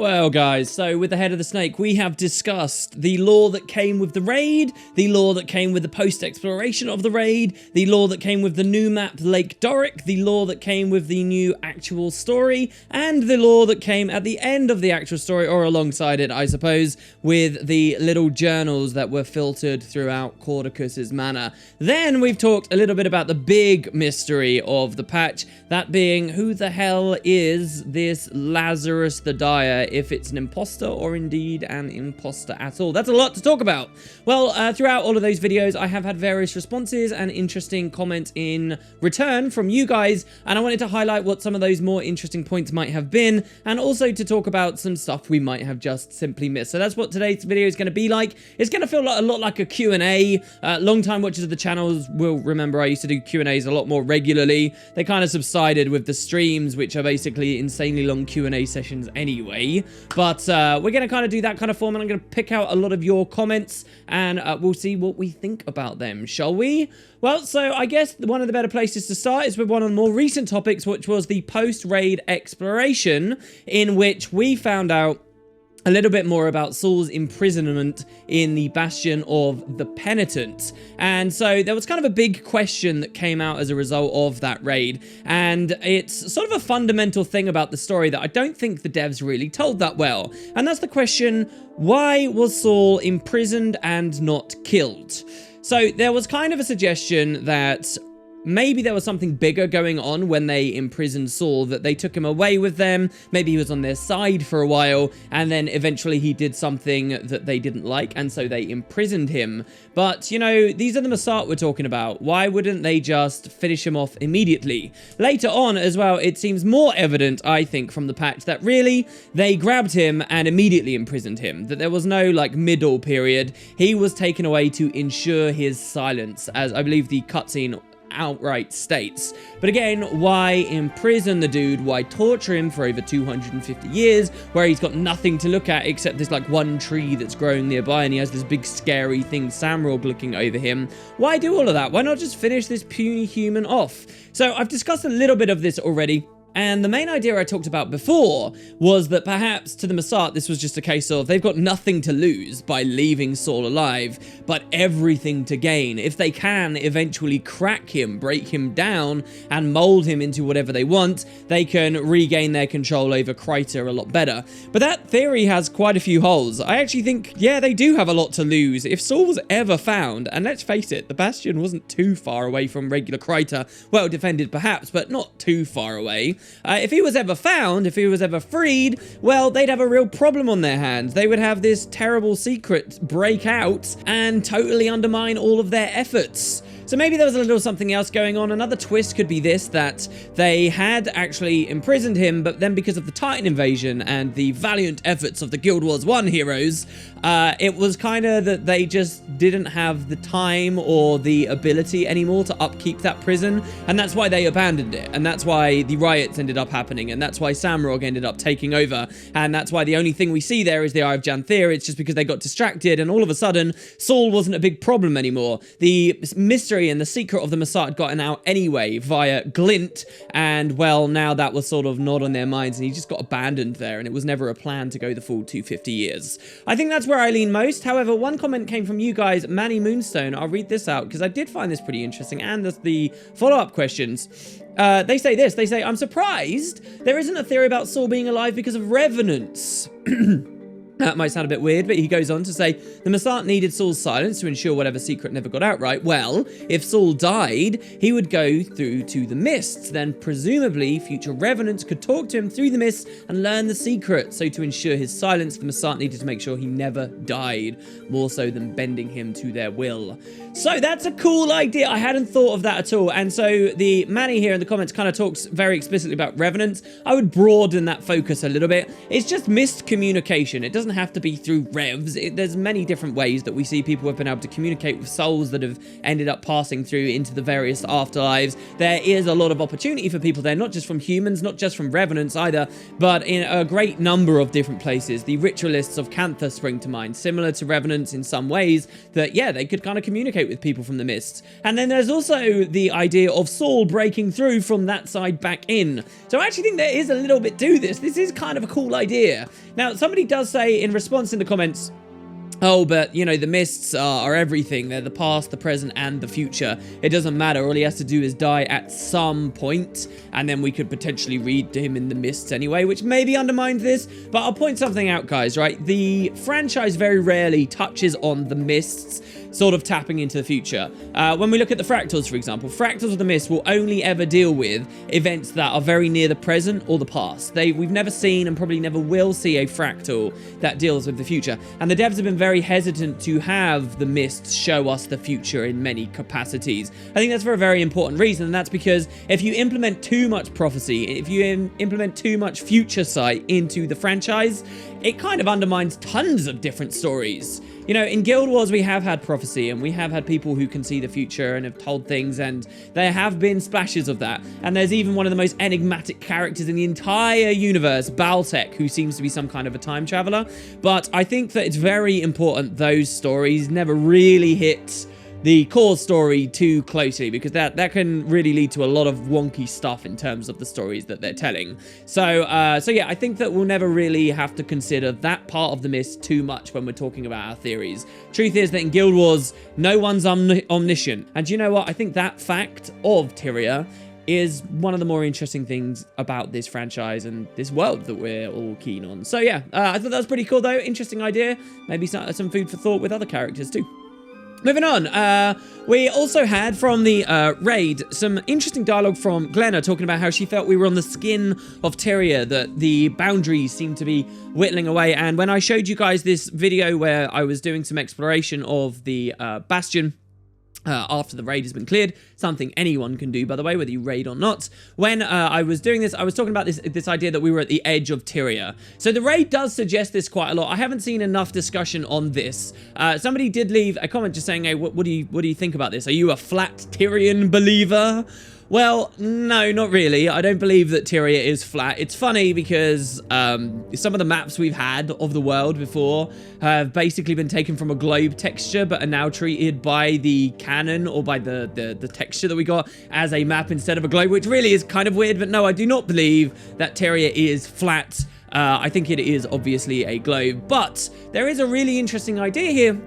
Well guys, so with the head of the snake, we have discussed the lore that came with the raid, the lore that came with the post-exploration of the raid, the lore that came with the new map Lake Doric, the lore that came with the new actual story, and the lore that came at the end of the actual story, or alongside it, I suppose, with the little journals that were filtered throughout Caudicus's manor. Then we've talked a little bit about the big mystery of the patch, that being who the hell is this Lazarus the Dyer, if it's an imposter or indeed an imposter at all. That's a lot to talk about. Well, throughout all of those videos, I have had various responses and interesting comments in return from you guys, and I wanted to highlight what some of those more interesting points might have been, and also to talk about some stuff we might have just simply missed. So that's what today's video is going to be like. It's going to feel a lot like a Q&A. Long-time watchers of the channels will remember I used to do Q&As a lot more regularly. They kind of subsided with the streams, which are basically insanely long Q&A sessions anyway. But we're going to kind of do that kind of format. I'm going to pick out a lot of your comments and we'll see what we think about them, shall we? Well, so I guess one of the better places to start is with one of the more recent topics, which was the post-raid exploration, in which we found out a little bit more about Saul's imprisonment in the Bastion of the Penitent. And so there was kind of a big question that came out as a result of that raid. And it's sort of a fundamental thing about the story that I don't think the devs really told that well. And that's the question, why was Saul imprisoned and not killed? So there was kind of a suggestion that maybe there was something bigger going on when they imprisoned Saul, that they took him away with them, maybe he was on their side for a while, and then eventually he did something that they didn't like, and so they imprisoned him. But, you know, these are the Massart we're talking about. Why wouldn't they just finish him off immediately? Later on as well, it seems more evident, I think, from the patch that really, they grabbed him and immediately imprisoned him. That there was no, like, middle period. He was taken away to ensure his silence, as I believe the cutscene outright states. But again, why imprison the dude? Why torture him for over 250 years where he's got nothing to look at except this like one tree that's growing nearby, and he has this big scary thing Samrog looking over him? Why do all of that? Why not just finish this puny human off? So I've discussed a little bit of this already. And the main idea I talked about before was that perhaps to the Massart this was just a case of they've got nothing to lose by leaving Saul alive, but everything to gain. If they can eventually crack him, break him down, and mold him into whatever they want, they can regain their control over Kryta a lot better. But that theory has quite a few holes. I actually think, yeah, they do have a lot to lose. If Saul was ever found, and let's face it, the Bastion wasn't too far away from regular Kryta, well defended perhaps, but not too far away. If he was ever found, if he was ever freed, well, they'd have a real problem on their hands. They would have this terrible secret break out and totally undermine all of their efforts. So maybe there was a little something else going on. Another twist could be this, that they had actually imprisoned him, but then because of the Titan invasion and the valiant efforts of the Guild Wars 1 heroes, it was kind of that they just didn't have the time or the ability anymore to upkeep that prison, and that's why they abandoned it, and that's why the riots ended up happening, and that's why Samrog ended up taking over, and that's why the only thing we see there is the Eye of Janthir. It's just because they got distracted, and all of a sudden, Saul wasn't a big problem anymore. The mystery and the secret of the Massart had gotten out anyway via Glint, and well, now that was sort of not on their minds, and he just got abandoned there, and it was never a plan to go the full 250 years. I think that's where I lean most. However, one comment came from you guys, Manny Moonstone. I'll read this out because I did find this pretty interesting, and there's the follow-up questions. They say this, they say, I'm surprised there isn't a theory about Saul being alive because of revenants. That might sound a bit weird, but he goes on to say, the Massart needed Saul's silence to ensure whatever secret never got out right. Well, if Saul died, he would go through to the mists. Then presumably future revenants could talk to him through the mists and learn the secret. So to ensure his silence, the Massart needed to make sure he never died, more so than bending him to their will. So that's a cool idea. I hadn't thought of that at all. And so the Manny here in the comments kind of talks very explicitly about revenants. I would broaden that focus a little bit. It's just missed communication. It doesn't doesn't have to be through revs. There's many different ways that we see people have been able to communicate with souls that have ended up passing through into the various afterlives. There is a lot of opportunity for people there, not just from humans, not just from revenants either, but in a great number of different places. The ritualists of Cantha spring to mind, similar to revenants in some ways, that, yeah, they could kind of communicate with people from the mists. And then there's also the idea of Saul breaking through from that side back in. So I actually think there is a little bit to this. This is kind of a cool idea. Now, somebody does say in response in the comments, oh, but, you know, the mists are everything. They're the past, the present, and the future. It doesn't matter. All he has to do is die at some point, and then we could potentially read to him in the mists anyway, which maybe undermines this. But I'll point something out, guys, right? The franchise very rarely touches on the mists sort of tapping into the future. When we look at the fractals, for example, fractals of the mist will only ever deal with events that are very near the present or the past. We've never seen and probably never will see a fractal that deals with the future. And the devs have been very hesitant to have the mists show us the future in many capacities. I think that's for a very important reason, and that's because if you implement too much prophecy, if you implement too much future sight into the franchise, it kind of undermines tons of different stories. You know, in Guild Wars, we have had prophecy, and we have had people who can see the future and have told things, and there have been splashes of that. And there's even one of the most enigmatic characters in the entire universe, Baltec, who seems to be some kind of a time traveler. But I think that it's very important those stories never really hit the core story too closely, because that can really lead to a lot of wonky stuff in terms of the stories that they're telling. So yeah, I think that we'll never really have to consider that part of the mist too much when we're talking about our theories. Truth is that in Guild Wars, no one's omniscient. And you know what? I think that fact of Tyria is one of the more interesting things about this franchise and this world that we're all keen on. So yeah, I thought that was pretty cool though. Interesting idea. Maybe some food for thought with other characters too. Moving on, we also had from the raid some interesting dialogue from Glenna talking about how she felt we were on the skin of Tyria, that the boundaries seemed to be whittling away. And when I showed you guys this video where I was doing some exploration of the Bastion, after the raid has been cleared, something anyone can do, by the way, whether you raid or not. When I was doing this, I was talking about this idea that we were at the edge of Tyria. So the raid does suggest this quite a lot. I haven't seen enough discussion on this. Somebody did leave a comment just saying, hey, what do you think about this? Are you a flat Tyrian believer? Well, no, not really. I don't believe that Tyria is flat. It's funny because some of the maps we've had of the world before have basically been taken from a globe texture, but are now treated by the canon or by the texture that we got as a map instead of a globe, which really is kind of weird. But no, I do not believe that Tyria is flat. I think it is obviously a globe, but there is a really interesting idea here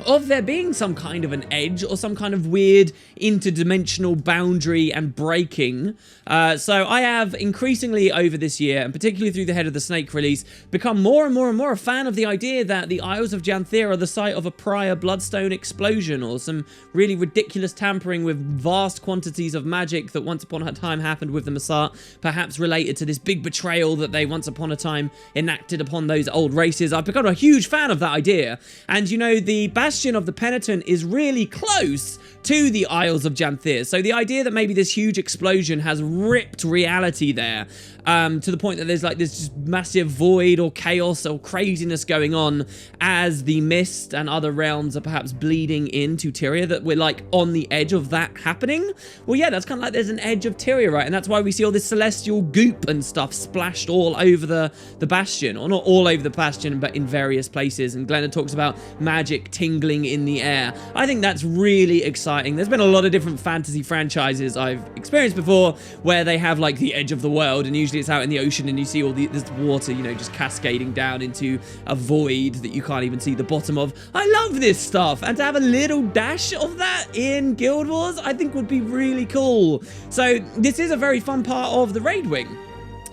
of there being some kind of an edge or some kind of weird interdimensional boundary and breaking. So I have increasingly over this year, and particularly through the Head of the Snake release, become more and more a fan of the idea that the Isles of Janthir are the site of a prior Bloodstone explosion or some really ridiculous tampering with vast quantities of magic that once upon a time happened with the Massat, perhaps related to this big betrayal that they once upon a time enacted upon those old races. I've become a huge fan of that idea. And you know, the Bastion of the Penitent is really close to the Isles of Janthir. So the idea that maybe this huge explosion has ripped reality there to the point that there's like this just massive void or chaos or craziness going on as the mist and other realms are perhaps bleeding into Tyria, that we're like on the edge of that happening. Well, yeah, that's kind of like there's an edge of Tyria, right? And that's why we see all this celestial goop and stuff splashed all over the Bastion, or not all over the Bastion, but in various places. And Glenna talks about magic tingling in the air. I think that's really exciting. There's been a lot of different fantasy franchises I've experienced before where they have like the edge of the world, and usually it's out in the ocean and you see all this water, you know, just cascading down into a void that you can't even see the bottom of. I love this stuff, and to have a little dash of that in Guild Wars I think would be really cool. So this is a very fun part of the raid wing.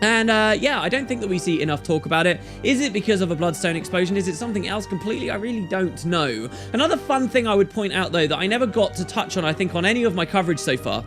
And yeah, I don't think that we see enough talk about it. Is it because of a Bloodstone explosion? Is it something else completely? I really don't know. Another fun thing I would point out, though, that I never got to touch on, I think, on any of my coverage so far,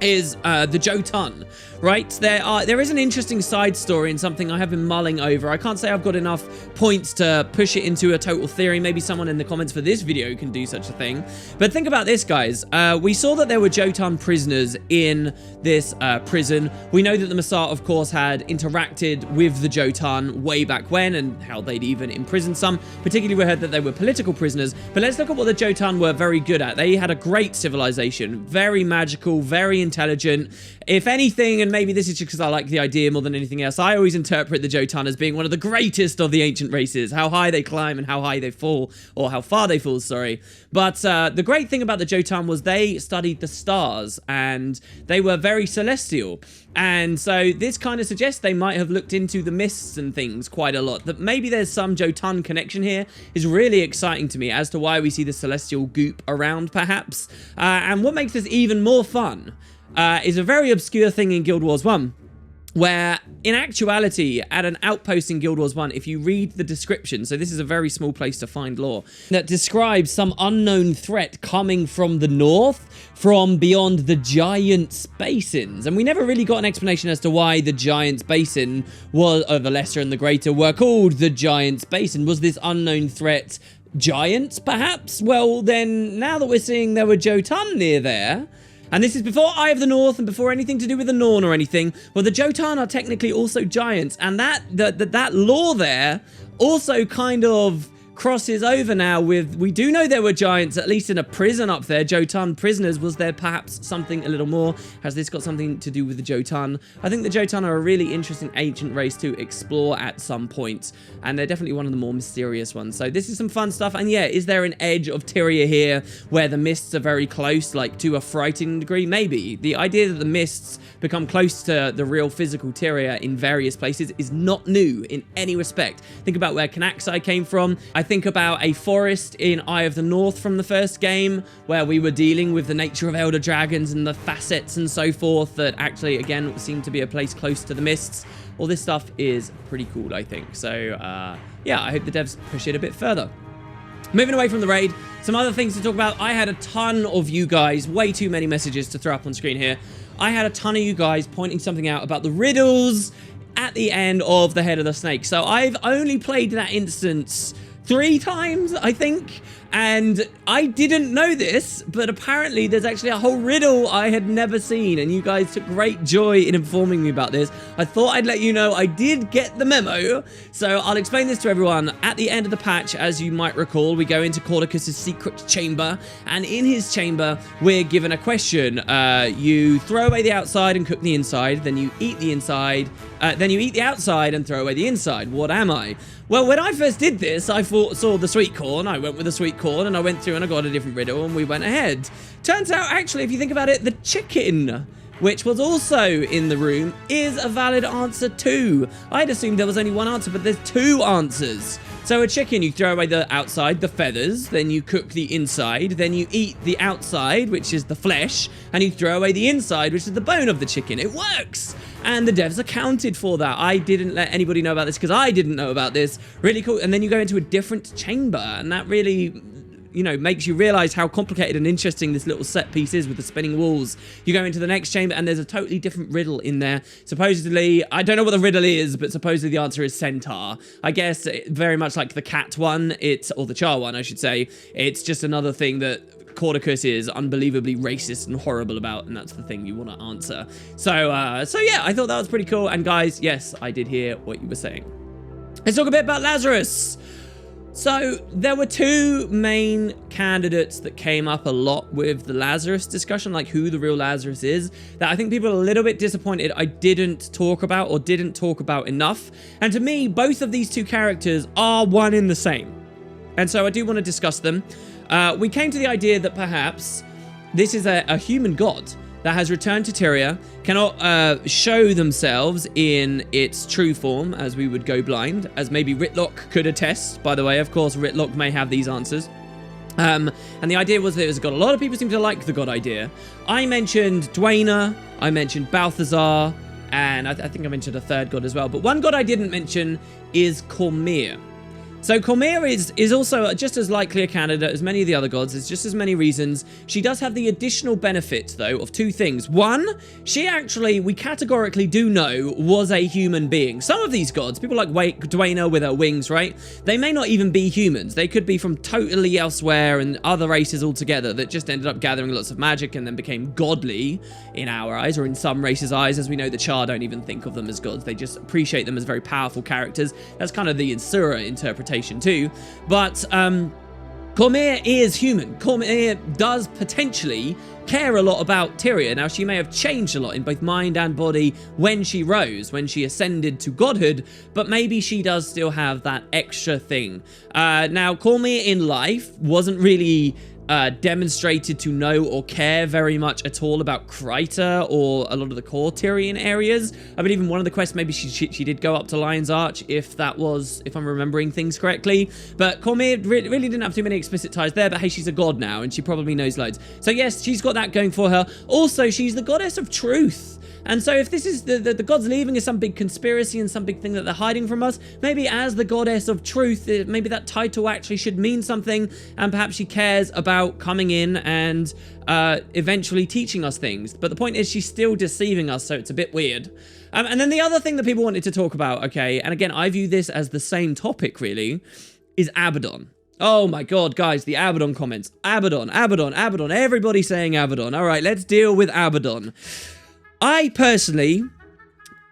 is the Jotun, right? There is an interesting side story and something I have been mulling over. I can't say I've got enough points to push it into a total theory. Maybe someone in the comments for this video can do such a thing. But think about this, guys. We saw that there were Jotun prisoners in this prison. We know that the Messiah, of course, had interacted with the Jotun way back when and how they'd even imprisoned some. Particularly, we heard that they were political prisoners. But let's look at what the Jotun were very good at. They had a great civilization, very magical, very intelligent. If anything, and maybe this is just because I like the idea more than anything else, I always interpret the Jotun as being one of the greatest of the ancient races. How high they climb and how high they fall, or how far they fall, sorry. But the great thing about the Jotun was they studied the stars, and they were very celestial. And so this kind of suggests they might have looked into the mists and things quite a lot. That maybe there's some Jotun connection here is really exciting to me as to why we see the celestial goop around, perhaps. And what makes this even more fun is a very obscure thing in Guild Wars 1. Where, in actuality, at an outpost in Guild Wars 1, if you read the description, so this is a very small place to find lore, that describes some unknown threat coming from the north, from beyond the Giants Basins. And we never really got an explanation as to why the Giants Basin, or the Lesser and the Greater, were called the Giants Basin. Was this unknown threat giants, perhaps? Well, then, now that we're seeing there were Jotun near there, and this is before Eye of the North and before anything to do with the Norn or anything. Well, the Jotun are technically also giants. And that lore there also kind of crosses over now with, we do know there were giants, at least in a prison up there, Jotun prisoners. Was there perhaps something a little more? Has this got something to do with the Jotun? I think the Jotun are a really interesting ancient race to explore at some point, and they're definitely one of the more mysterious ones. So this is some fun stuff. And yeah, is there an edge of Tyria here where the mists are very close, like to a frightening degree? Maybe. The idea that the mists become close to the real physical Tyria in various places is not new in any respect. Think about where Kanaxai came from. I think about a forest in Eye of the North from the first game, where we were dealing with the nature of elder dragons and the facets and so forth that actually, again, seemed to be a place close to the mists. All this stuff is pretty cool, I think. So, yeah, I hope the devs push it a bit further. Moving away from the raid, some other things to talk about. I had a ton of you guys, way too many messages to throw up on screen here. I had a ton of you guys pointing something out about the riddles at the end of the Head of the Snake. So I've only played that instance 3 times, I think, and I didn't know this, but apparently there's actually a whole riddle I had never seen, and you guys took great joy in informing me about this. I thought I'd let you know I did get the memo, so I'll explain this to everyone. At the end of the patch, as you might recall, we go into Cordicus's secret chamber, and in his chamber, we're given a question. You throw away the outside and cook the inside, then you eat the inside, then you eat the outside and throw away the inside. What am I? Well, when I first did this, I saw the sweet corn, I went with the sweet corn, and I went through and I got a different riddle, and we went ahead. Turns out, actually, if you think about it, the chicken, which was also in the room, is a valid answer too. I'd assumed there was only one answer, but there's 2 answers. So a chicken, you throw away the outside, the feathers, then you cook the inside, then you eat the outside, which is the flesh, and you throw away the inside, which is the bone of the chicken. It works! And the devs accounted for that. I didn't let anybody know about this because I didn't know about this. Really cool. And then you go into a different chamber, and that really, you know, makes you realize how complicated and interesting this little set piece is with the spinning walls. You go into the next chamber and there's a totally different riddle in there. Supposedly, I don't know what the riddle is, but supposedly the answer is centaur. I guess very much like the cat one, or the char one, I should say. It's just another thing that Cordicus is unbelievably racist and horrible about, and that's the thing you want to answer. So yeah, I thought that was pretty cool. And guys, yes, I did hear what you were saying. Let's talk a bit about Lazarus. So there were 2 main candidates that came up a lot with the Lazarus discussion, like who the real Lazarus is, that I think people are a little bit disappointed I didn't talk about or didn't talk about enough. And to me, both of these 2 characters are one in the same. And so I do want to discuss them. We came to the idea that perhaps this is a human god that has returned to Tyria, cannot show themselves in its true form, as we would go blind, as maybe Ritlock could attest. By the way, of course, Ritlock may have these answers. And the idea was that it was a god. A lot of people seem to like the god idea. I mentioned Dwayna, I mentioned Balthazar, and I think I mentioned a 3rd god as well. But one god I didn't mention is Cormyr. So Cormyr is also just as likely a candidate as many of the other gods. There's just as many reasons. She does have the additional benefit, though, of two things. One, she actually, we categorically do know, was a human being. Some of these gods, people like Dwayna with her wings, right? They may not even be humans. They could be from totally elsewhere and other races altogether that just ended up gathering lots of magic and then became godly in our eyes, or in some races' eyes. As we know, the Char don't even think of them as gods. They just appreciate them as very powerful characters. That's kind of the Insura interpretation too. But Cormyr is human. Cormyr does potentially care a lot about Tyria. Now, she may have changed a lot in both mind and body when she rose, when she ascended to godhood, but maybe she does still have that extra thing. Now, Cormyr in life wasn't really demonstrated to know or care very much at all about Kryta or a lot of the core Tyrian areas. I believe in one of the quests, maybe she did go up to Lion's Arch, if I'm remembering things correctly. But Cormyr really didn't have too many explicit ties there, but hey, she's a god now, and she probably knows loads. So yes, she's got that going for her. Also, she's the goddess of truth. And so if this is the gods leaving is some big conspiracy and some big thing that they're hiding from us, maybe as the goddess of truth, maybe that title actually should mean something, and perhaps she cares about coming in and eventually teaching us things. But the point is, she's still deceiving us, so it's a bit weird. And then the other thing that people wanted to talk about, okay, and again, I view this as the same topic really, is Abaddon. Oh my god, guys, the Abaddon comments. Abaddon, Abaddon, Abaddon, everybody saying Abaddon. All right, let's deal with Abaddon. I personally,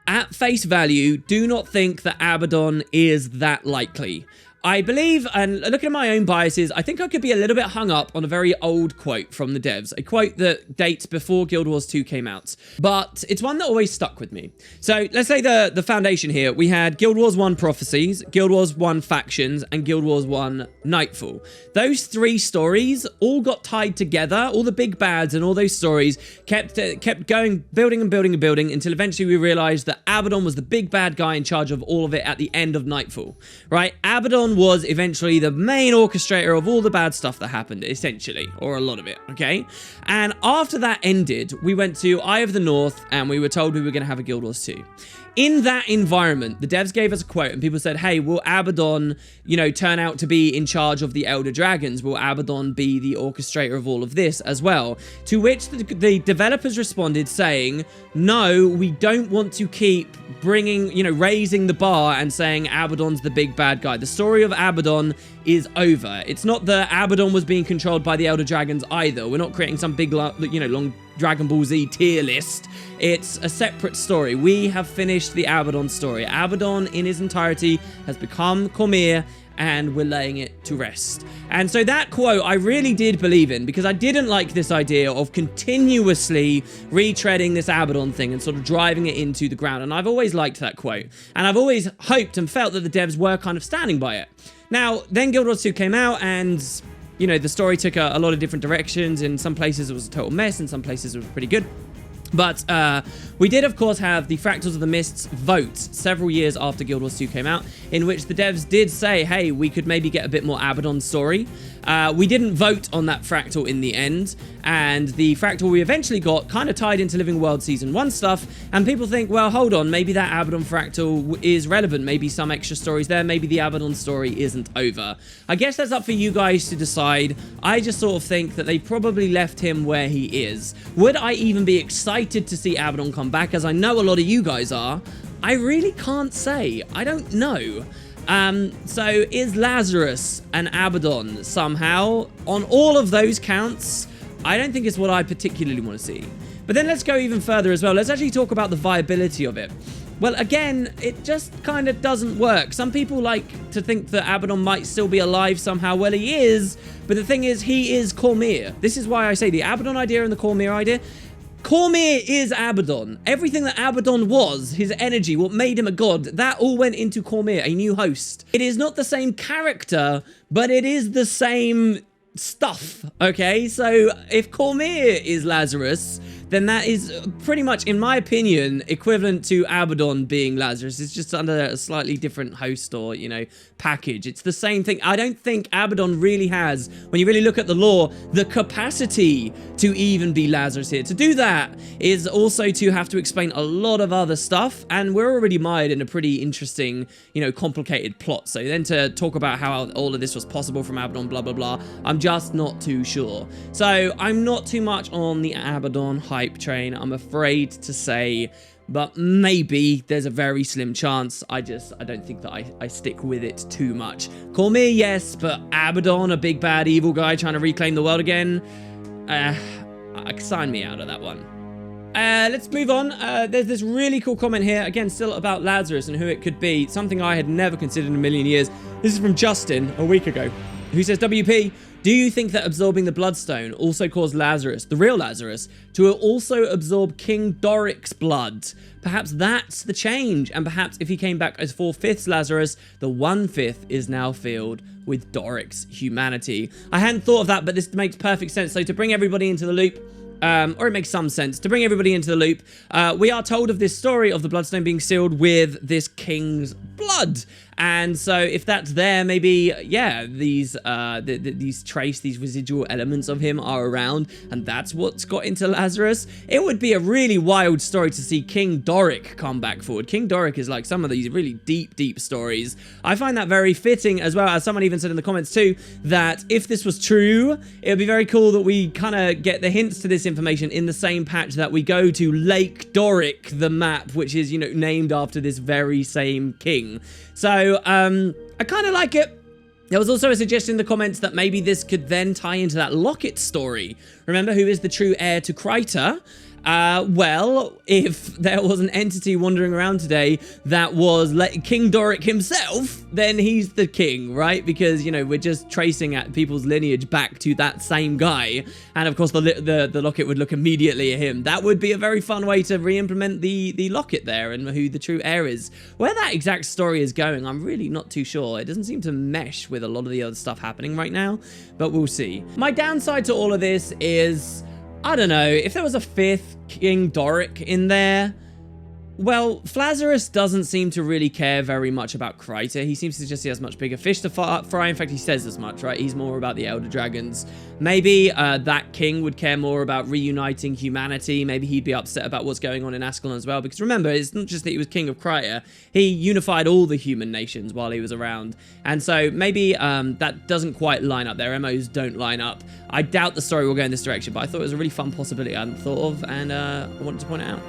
at face value, do not think that Abaddon is that likely. I believe, and looking at my own biases, I think I could be a little bit hung up on a very old quote from the devs. A quote that dates before Guild Wars 2 came out. But it's one that always stuck with me. So let's say the foundation here. We had Guild Wars 1 Prophecies, Guild Wars 1 Factions, and Guild Wars 1 Nightfall. Those three stories all got tied together. All the big bads and all those stories kept going, building and building and building, until eventually we realized that Abaddon was the big bad guy in charge of all of it at the end of Nightfall. Right? Abaddon was eventually the main orchestrator of all the bad stuff that happened, essentially, or a lot of it, okay? And after that ended, we went to Eye of the North, and we were told we were going to have a Guild Wars 2. In that environment, the devs gave us a quote, and people said, hey, will Abaddon, turn out to be in charge of the Elder Dragons? Will Abaddon be the orchestrator of all of this as well? To which the developers responded saying, no, we don't want to keep raising the bar and saying Abaddon's the big bad guy. The story of Abaddon is over. It's not that Abaddon was being controlled by the Elder Dragons either. We're not creating some big, long Dragon Ball Z tier list. It's a separate story. We have finished the Abaddon story. Abaddon in his entirety has become Cormyr, and we're laying it to rest. And so that quote I really did believe in, because I didn't like this idea of continuously retreading this Abaddon thing and sort of driving it into the ground. And I've always liked that quote. And I've always hoped and felt that the devs were kind of standing by it. Now, then Guild Wars 2 came out, and the story took a lot of different directions. In some places it was a total mess, in some places it was pretty good. But we did, of course, have the Fractals of the Mists vote several years after Guild Wars 2 came out, in which the devs did say, hey, we could maybe get a bit more Abaddon story. We didn't vote on that Fractal in the end, and the Fractal we eventually got kind of tied into Living World Season 1 stuff, and people think, well, hold on, maybe that Abaddon Fractal is relevant, maybe some extra stories there, maybe the Abaddon story isn't over. I guess that's up for you guys to decide. I just sort of think that they probably left him where he is. Would I even be excited to see Abaddon come back, as I know a lot of you guys are? I really can't say. I don't know. So is Lazarus an Abaddon somehow? On all of those counts, I don't think it's what I particularly want to see. But then let's go even further as well. Let's actually talk about the viability of it. Well, again, it just kind of doesn't work. Some people like to think that Abaddon might still be alive somehow. Well, he is, but the thing is, he is Cormyr. This is why I say the Abaddon idea and the Cormyr idea. Cormyr is Abaddon. Everything that Abaddon was, his energy, what made him a god, that all went into Cormyr, a new host. It is not the same character, but it is the same stuff, okay? So if Cormyr is Lazarus, then that is pretty much, in my opinion, equivalent to Abaddon being Lazarus. It's just under a slightly different host or, you know, package. It's the same thing. I don't think Abaddon really has, when you really look at the lore, the capacity to even be Lazarus here. To do that is also to have to explain a lot of other stuff, and we're already mired in a pretty interesting, you know, complicated plot. So then to talk about how all of this was possible from Abaddon, blah, blah, blah, I'm just not too sure. So I'm not too much on the Abaddon hype train, I'm afraid to say, but maybe there's a very slim chance. I don't think that I stick with it too much. Call me, yes, but Abaddon, a big bad evil guy trying to reclaim the world again, sign me out of that one. Let's move on. There's this really cool comment here, again, still about Lazarus and who it could be, something I had never considered in a million years. This is from Justin a week ago, who says, WP, do you think that absorbing the Bloodstone also caused Lazarus, the real Lazarus, to also absorb King Doric's blood? Perhaps that's the change, and perhaps if he came back as 4/5 Lazarus, the 1/5 is now filled with Doric's humanity. I hadn't thought of that, but this makes perfect sense. So to bring everybody into the loop, or it makes some sense. To bring everybody into the loop, we are told of this story of the Bloodstone being sealed with this king's blood. And so if that's there, maybe, yeah, these these residual elements of him are around, and that's what's got into Lazarus. It would be a really wild story to see King Doric come back forward. King Doric is like some of these really deep stories. I find that very fitting, as well as someone even said in the comments too, that if this was true, it would be very cool that we kind of get the hints to this information in the same patch that we go to Lake Doric, the map, which is, you know, named after this very same king. So, I kind of like it. There was also a suggestion in the comments that maybe this could then tie into that Locket story. Remember, who is the true heir to Kryta? Well, if there was an entity wandering around today that was King Doric himself, then he's the king, right? Because, you know, we're just tracing at people's lineage back to that same guy. And of course, the Locket would look immediately at him. That would be a very fun way to re-implement the Locket there and who the true heir is. Where that exact story is going, I'm really not too sure. It doesn't seem to mesh with a lot of the other stuff happening right now, but we'll see. My downside to all of this is, I don't know, if there was a 5th King Doric in there, well, Lazarus doesn't seem to really care very much about Kryta. He seems to just see as much bigger fish to fry. In fact, he says as much, right? He's more about the Elder Dragons. Maybe that king would care more about reuniting humanity. Maybe he'd be upset about what's going on in Ascalon as well. Because remember, it's not just that he was king of Kryta. He unified all the human nations while he was around. And so maybe that doesn't quite line up. Their MOs don't line up. I doubt the story will go in this direction, but I thought it was a really fun possibility I hadn't thought of, and I wanted to point it out.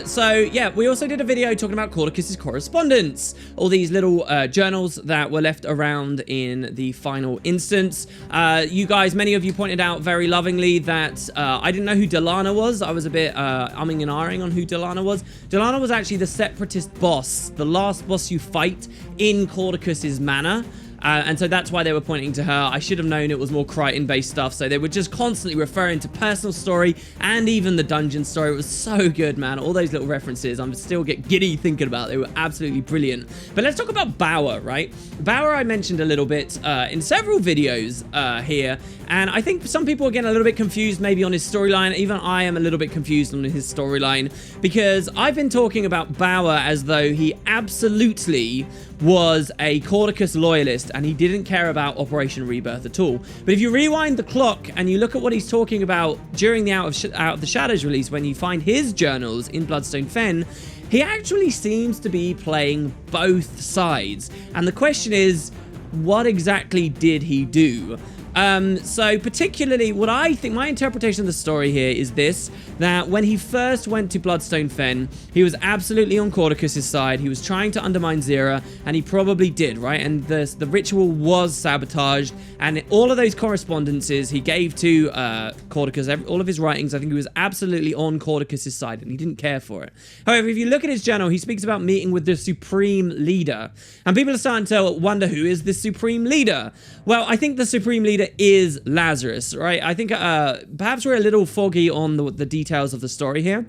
So yeah, we also did a video talking about Caudicus's correspondence, all these little journals that were left around in the final instance. You guys, many of you pointed out very lovingly that I didn't know who Delana was. I was a bit umming and ahhing on who Delana was. Delana was actually the separatist boss, the last boss you fight in Caudicus's manor. And so that's why they were pointing to her. I should have known it was more Crichton-based stuff, so they were just constantly referring to personal story and even the dungeon story. It was so good, man. All those little references, I'm still get giddy thinking about. They were absolutely brilliant. But let's talk about Bauer, right? Bauer I mentioned a little bit in several videos here, and I think some people are getting a little bit confused maybe on his storyline. Even I am a little bit confused on his storyline, because I've been talking about Bauer as though he absolutely was a Caudicus loyalist and he didn't care about Operation Rebirth at all. But if you rewind the clock and you look at what he's talking about during the Out of the Shadows release, when you find his journals in Bloodstone Fen, he actually seems to be playing both sides. And the question is, what exactly did he do? So particularly what I think, my interpretation of the story here is this, that when he first went to Bloodstone Fen, he was absolutely on Caudicus's side. He was trying to undermine Zira, and he probably did, right? And the ritual was sabotaged, and all of those correspondences he gave to Caudicus, all of his writings, I think he was absolutely on Caudicus's side, and he didn't care for it. However, if you look at his journal, he speaks about meeting with the Supreme Leader, and people are starting to wonder, who is the Supreme Leader? Well, I think the Supreme Leader is Lazarus, right? I think perhaps we're a little foggy on the details of the story here.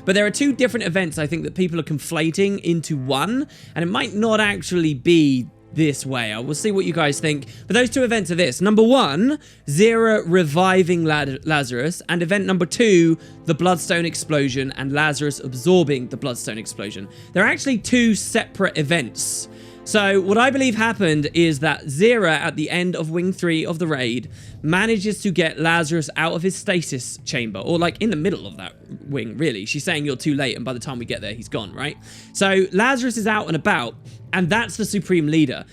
But there are two different events I think that people are conflating into one, and it might not actually be this way. I will see what you guys think. But those two events are this. Number 1, Zira reviving Lazarus. And event number 2, the Bloodstone explosion and Lazarus absorbing the Bloodstone explosion. They're actually 2 separate events. So what I believe happened is that Zira, at the end of Wing 3 of the raid, manages to get Lazarus out of his stasis chamber, or like in the middle of that wing, really. She's saying you're too late, and by the time we get there, he's gone, right? So Lazarus is out and about, and that's the Supreme Leader.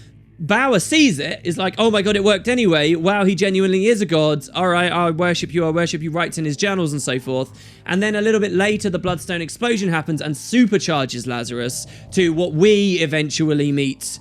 Bauer sees it, is like, oh my god, it worked anyway. Wow, he genuinely is a god. All right, I worship you, writes in his journals and so forth. And then a little bit later, the Bloodstone explosion happens and supercharges Lazarus to what we eventually meet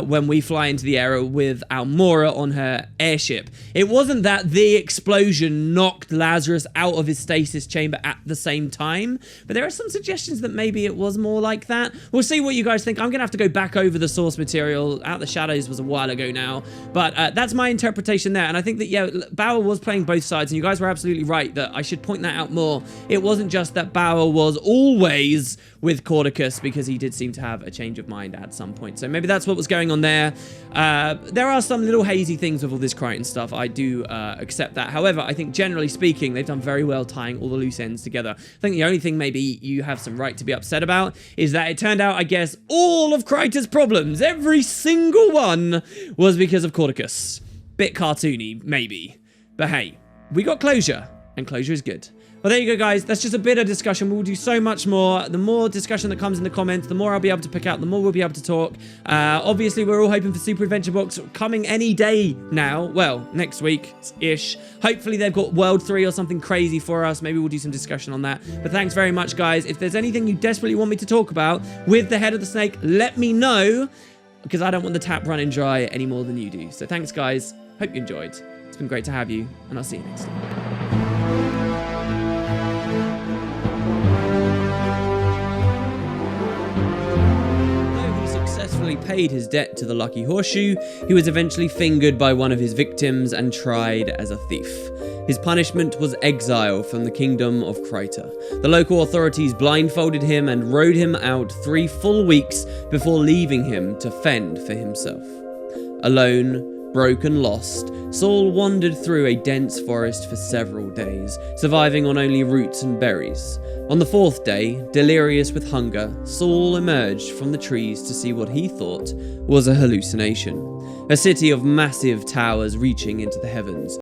when we fly into the area with Almora on her airship. It wasn't that the explosion knocked Lazarus out of his stasis chamber at the same time, but there are some suggestions that maybe it was more like that. We'll see what you guys think. I'm going to have to go back over the source material. Out the Shadows was a while ago now, but that's my interpretation there. And I think that, yeah, Bauer was playing both sides, and you guys were absolutely right that I should point that out more. It wasn't just that Bauer was always with Cordicus, because he did seem to have a change of mind at some point. So maybe that's what was going on there. There are some little hazy things with all this Crichton stuff. I do accept that. However, I think generally speaking, they've done very well tying all the loose ends together. I think the only thing maybe you have some right to be upset about is that it turned out, I guess, all of Crichton's problems, every single one, was because of Cordicus. Bit cartoony, maybe. But hey, we got closure, and closure is good. Well, there you go, guys. That's just a bit of discussion. We'll do so much more. The more discussion that comes in the comments, the more I'll be able to pick out, the more we'll be able to talk. Obviously, we're all hoping for Super Adventure Box coming any day now. Well, next week-ish. Hopefully, they've got World 3 or something crazy for us. Maybe we'll do some discussion on that. But thanks very much, guys. If there's anything you desperately want me to talk about with the Head of the Snake, let me know, because I don't want the tap running dry any more than you do. So thanks, guys. Hope you enjoyed. It's been great to have you, and I'll see you next time. Paid his debt to the Lucky Horseshoe, he was eventually fingered by one of his victims and tried as a thief. His punishment was exile from the kingdom of Kryta. The local authorities blindfolded him and rode him out 3 full weeks before leaving him to fend for himself. Alone, broke and lost, Saul wandered through a dense forest for several days, surviving on only roots and berries. On the 4th day, delirious with hunger, Saul emerged from the trees to see what he thought was a hallucination. A city of massive towers reaching into the heavens.